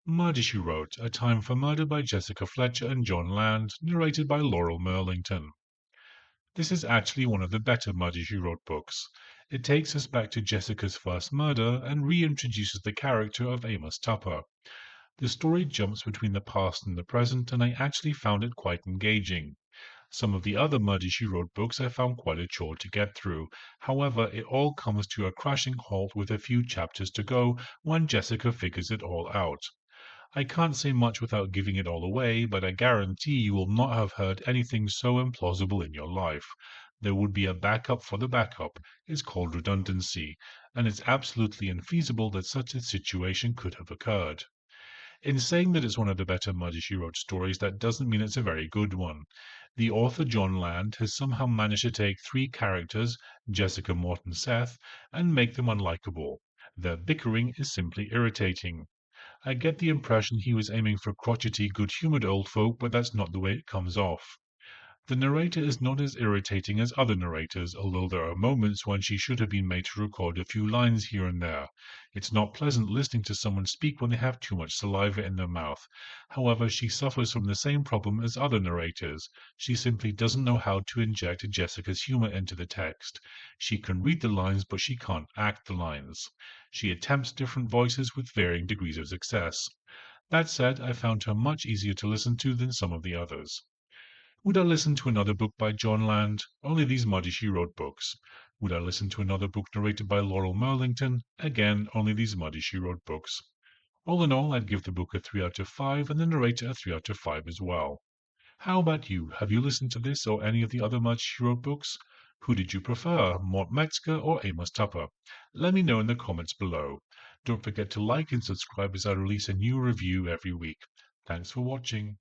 Murder, She Wrote: A Time for Murder by Jessica Fletcher and John Land, narrated by Laurel Merlington. This is actually one of the better Murder, She Wrote books. It takes us back to Jessica's first murder and reintroduces the character of Amos Tupper. The story jumps between the past and the present, and I actually found it quite engaging. Some of the other Murder, She Wrote books I found quite a chore to get through. However, it all comes to a crashing halt with a few chapters to go when Jessica figures it all out. I can't say much without giving it all away, but I guarantee you will not have heard anything so implausible in your life. There would be a backup for the backup. It's called redundancy, and it's absolutely infeasible that such a situation could have occurred. In saying that it's one of the better Murder She Wrote stories, that doesn't mean it's a very good one. The author, John Land, has somehow managed to take three characters, Jessica, Morton, Seth, and make them unlikable. Their bickering is simply irritating. I get the impression he was aiming for crotchety, good-humored old folk, but that's not the way it comes off. The narrator is not as irritating as other narrators, although there are moments when she should have been made to record a few lines here and there. It's not pleasant listening to someone speak when they have too much saliva in their mouth. However, she suffers from the same problem as other narrators. She simply doesn't know how to inject Jessica's humor into the text. She can read the lines, but she can't act the lines. She attempts different voices with varying degrees of success. That said, I found her much easier to listen to than some of the others. Would I listen to another book by John Land? Only these Muddy She Wrote books. Would I listen to another book narrated by Laurel Merlington? Again, only these Muddy She Wrote books. All in all, I'd give the book a 3 out of 5 and the narrator a 3 out of 5 as well. How about you? Have you listened to this or any of the other Muddy She Wrote books? Who did you prefer, Mort Metzger or Amos Tupper? Let me know in the comments below. Don't forget to like and subscribe as I release a new review every week. Thanks for watching.